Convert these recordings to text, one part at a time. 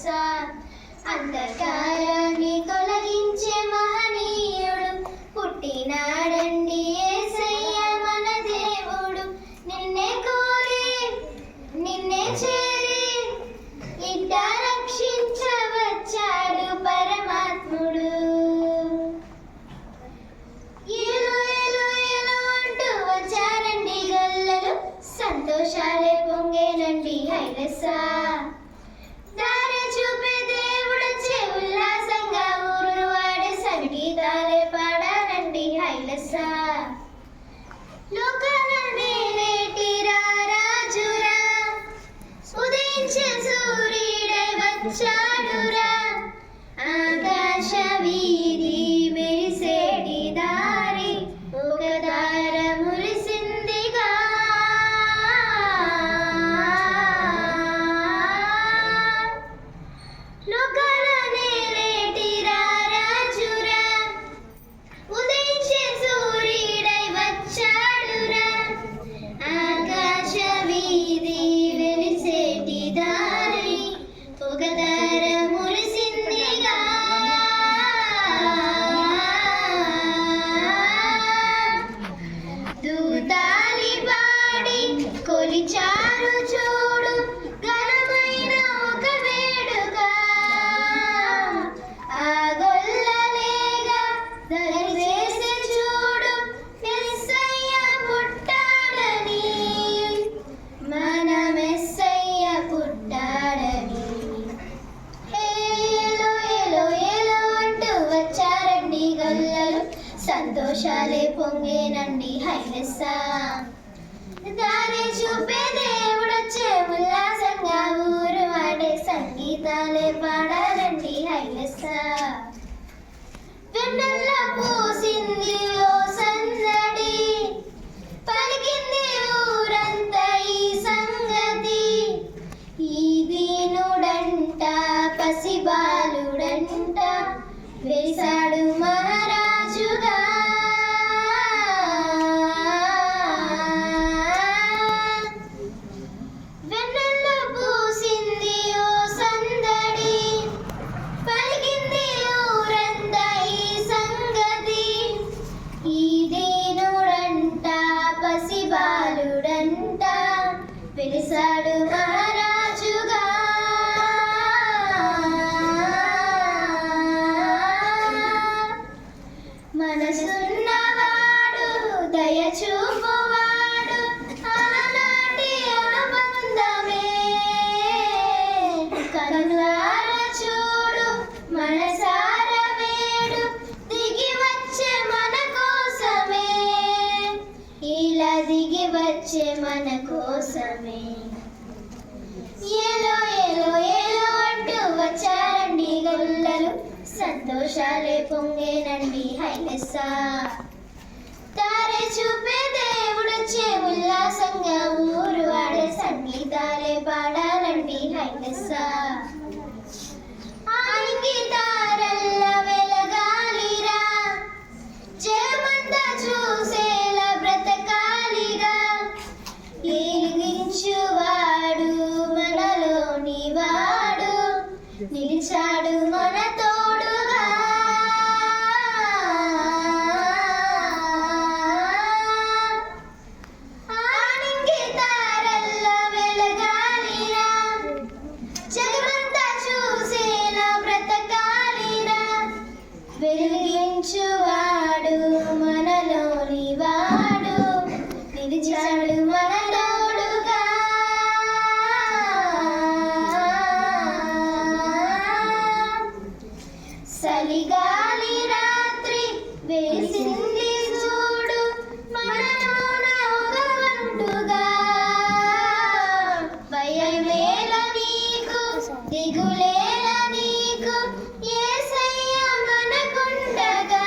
హైలెస్స. అంధకారాన్ని తొలగించే మహనీయుడు పుట్టినాడండి యేసయ్య మన దేవుడు. నిన్నే కోరి నిన్నే చేరి ఇట్ట రక్షించవచ్చాడు పరమాత్ముడు. ఏలో ఏలో ఏలో అంటూ వచ్చారండి గొల్లలు, సంతోషాలే పొంగేనండి హైలెస్స. దారి చూపే దేవుడొచ్చే ఉల్లాసంగా ఊరు వాడే సంగీతాలే పాడారండి హైలెస్స. లోకాలనే నేటిరా రాజురా, ఉదయించే సూర్యుడై వచ్చాడురా. ఆకాశ వీధి మెరిసేటి దారి ఒక దార మురిసిందిగా. లోకాలనే నేటిరా రాజురా, ఉదయించే సూర్యుడై వచ్చాడురా. ఆకాశ వీధి వెలిసేటి దారి ఒక దార మురిసిందిగా. దూతాలి పాడి కొలిచారు చూడు ఘనమైన ఒక వేడుక. ఆ గొల్లలేగా దరిచేసి చూడు మెస్సయ్య పుట్టాడని, మన మెస్సయ్య పుట్టాడని. ఏలో ఏలో ఏలో అంటూ వచ్చారండి గొల్లలు, సంతోషాలే పొంగేనండి హైలెస్స. దారి చూపే దేవుడొచ్చే ఉల్లాసంగా ఊరు వాడే సంగీతాలే పాడారండి హైలెస్స. వెన్నెల పూసింది ఓ సందడి, పలికింది ఊరంతా ఈ సంగతి. ఈ దీనుడంట పసిబాలుడంట వెలిసాడు మహారాజుగా. వెన్నెల్లో పూసింది ఓ సందడి, పలికింది ఊరంతా ఈ సంగతి. ఈ దీనుడంట పసిబాలుడంట వెలిసాడు మహారాజుగా. మనసున్నవాడు దయచూపువాడు ఆనాటి అనుబంధమే. కనులార చూడు మనసార వేడు దిగి వచ్చే మన కోసమే. ఇలా దిగి వచ్చే మన కోసమే. ఏలో ఏలో ఏలో అంటూ వచ్చారండి గొల్లలు, సంతోషాలే పొంగేనండి హైలెస్స. దారి చూపే దేవుడొచ్చే ఉల్లాసంగా ఊరు వాడే సంగీతాలే పాడాలండి హైలెస్స. ఆనికి తారల్ల వెలగాలిరా, జగమంతా చూసేలా బ్రతకాలిగా. వెలిగించువాడు మనలోని వాడు, నిలిచాడు మన తోడుగా. ఆనికి తారల్ల వెలగాలిరా, జగమంతా చూసేలా బ్రతకాలిరా. వెలిగించువాడు మనలోని వాడు, నిలిచాడు మన తోడుగా. చలిగాలి రాత్రి వేసింది చూడు మనలోన ఒక పండుగా. భయమేల నీకు దిగులేల నీకు, యేసయ్య మనకుండగా.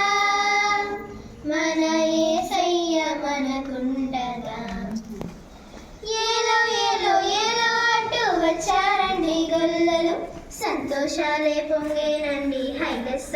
మన యేసయ్య మనకుండగా. ఏలో ఏలో ఏలో అంటూ వచ్చారండి గొల్లలు, సంతోషాలే పొంగేనండి హైలెస్స.